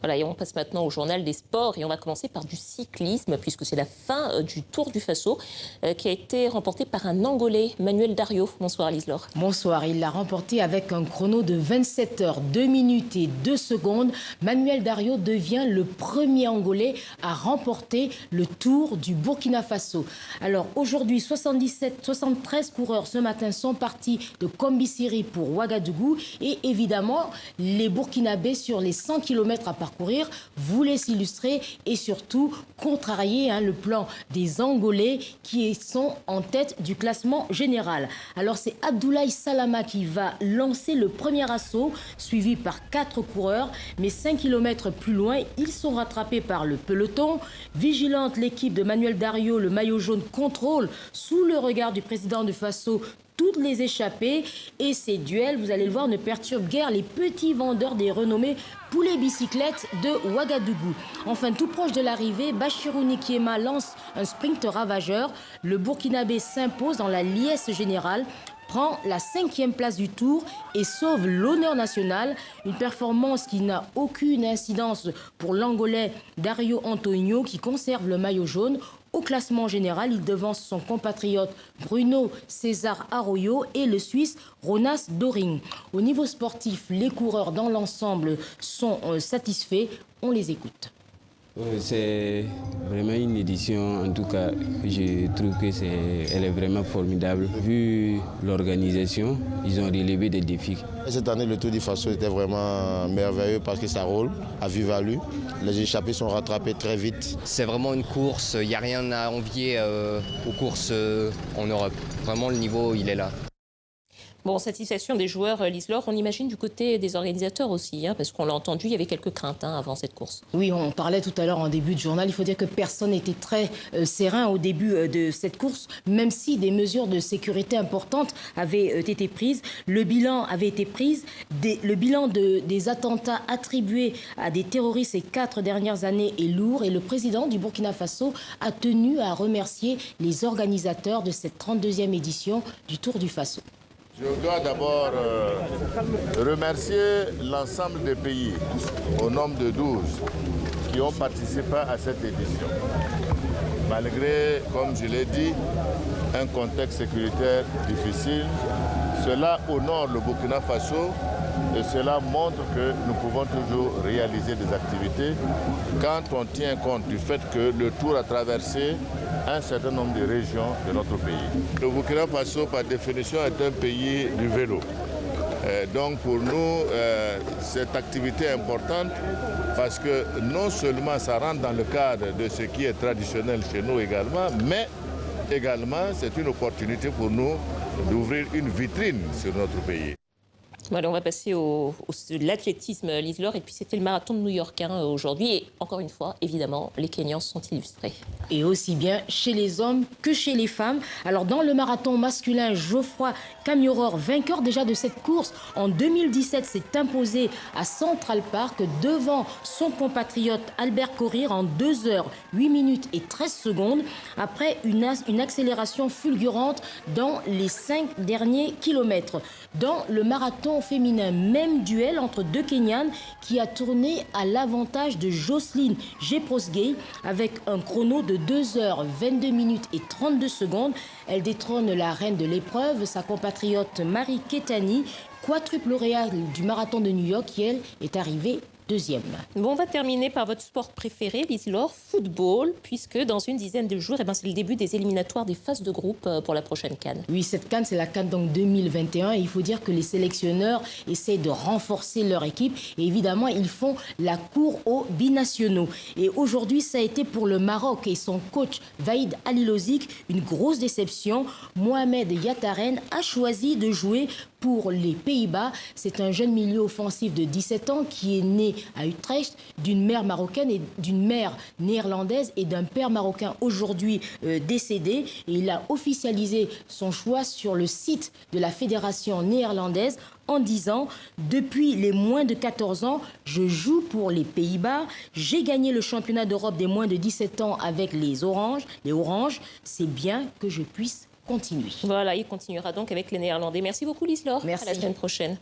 Voilà, et on passe maintenant au journal des sports et on va commencer par du cyclisme puisque c'est la fin du Tour du Faso qui a été remporté par un Angolais, Manuel Dario. Bonsoir Lise-Laure. Bonsoir, il l'a remporté avec un chrono de 27 heures, 2 minutes et 2 secondes. Manuel Dario devient le premier Angolais à remporter le Tour du Burkina Faso. Alors aujourd'hui, 73 coureurs ce matin sont partis de Kombisiri pour Ouagadougou et évidemment, les Burkinabés sur les 100 km à parcourir voulaient s'illustrer et surtout contrarier le plan des Angolais qui sont en tête du classement général. Alors c'est Abdoulaye Salama qui va lancer le premier assaut, suivi par 4 coureurs. Mais 5 km plus loin, ils sont rattrapés par le peloton. Vigilante, l'équipe de Manuel Dario, le maillot jaune, contrôle sous le regard du président du Faso toutes les échappées. Et ces duels, vous allez le voir, ne perturbent guère les petits vendeurs des renommés poulets bicyclettes de Ouagadougou. Enfin, tout proche de l'arrivée, Bachirou Nikiema lance un sprint ravageur. Le Burkinabé s'impose dans la liesse générale, prend la 5e place du Tour et sauve l'honneur national. Une performance qui n'a aucune incidence pour l'Angolais Dario Antonio qui conserve le maillot jaune. Au classement général, il devance son compatriote Bruno César Arroyo et le Suisse Ronas Doring. Au niveau sportif, les coureurs dans l'ensemble sont satisfaits. On les écoute. C'est vraiment une édition, en tout cas, je trouve qu'elle est vraiment formidable. Vu l'organisation, ils ont relevé des défis. Cette année, le Tour du Faso était vraiment merveilleux parce que ça roule à vive allure. Les échappés sont rattrapés très vite. C'est vraiment une course, il n'y a rien à envier aux courses en Europe. Vraiment, le niveau, il est là. Bon, satisfaction des joueurs, Lise-Laure, on imagine du côté des organisateurs aussi, parce qu'on l'a entendu, il y avait quelques craintes avant cette course. Oui, on parlait tout à l'heure en début de journal, il faut dire que personne n'était très serein au début de cette course, même si des mesures de sécurité importantes avaient été prises. Le bilan avait été pris, le bilan des attentats attribués à des terroristes ces 4 dernières années est lourd et le président du Burkina Faso a tenu à remercier les organisateurs de cette 32e édition du Tour du Faso. Je dois d'abord remercier l'ensemble des pays, au nombre de 12, qui ont participé à cette édition. Malgré, comme je l'ai dit, un contexte sécuritaire difficile, cela honore le Burkina Faso et cela montre que nous pouvons toujours réaliser des activités quand on tient compte du fait que le Tour a traversé un certain nombre de régions de notre pays. Le Burkina Faso, par définition, est un pays du vélo. Donc pour nous, cette activité est importante parce que non seulement ça rentre dans le cadre de ce qui est traditionnel chez nous également, mais également c'est une opportunité pour nous d'ouvrir une vitrine sur notre pays. Voilà, on va passer au l'athlétisme, Lise-Laure, et puis c'était le marathon de New York aujourd'hui. Et encore une fois, évidemment, les Kenyans sont illustrés. Et aussi bien chez les hommes que chez les femmes. Alors dans le marathon masculin, Geoffroy Kamyoror, vainqueur déjà de cette course en 2017, s'est imposé à Central Park devant son compatriote Albert Korir en 2 heures, 8 minutes et 13 secondes, après une accélération fulgurante dans les 5 derniers kilomètres. Dans le marathon féminin, même duel entre 2 Kenyanes qui a tourné à l'avantage de Jocelyne Jeprosgei avec un chrono de 2 heures, 22 minutes et 32 secondes. Elle détrône la reine de l'épreuve, sa compatriote Marie Ketani, quadruple lauréate du marathon de New York, qui elle est arrivée 2e. Bon, on va terminer par votre sport préféré, Lise-Laure, football, puisque dans une dizaine de jours, c'est le début des éliminatoires des phases de groupe pour la prochaine CAN. Oui, cette CAN, c'est la CAN donc 2021. Et il faut dire que les sélectionneurs essaient de renforcer leur équipe. Et évidemment, ils font la cour aux binationaux. Et aujourd'hui, ça a été pour le Maroc et son coach Vaïd Alilozic une grosse déception. Mohamed Yataren a choisi de jouer pour les Pays-Bas. C'est un jeune milieu offensif de 17 ans qui est né à Utrecht d'une mère marocaine et d'une mère néerlandaise et d'un père marocain aujourd'hui décédé. Et il a officialisé son choix sur le site de la fédération néerlandaise en disant « Depuis les moins de 14 ans, je joue pour les Pays-Bas. J'ai gagné le championnat d'Europe des moins de 17 ans avec les Oranges. C'est bien que je puisse continuer. » Voilà, il continuera donc avec les Néerlandais. Merci beaucoup, Lise-Laure. Merci. À la semaine prochaine.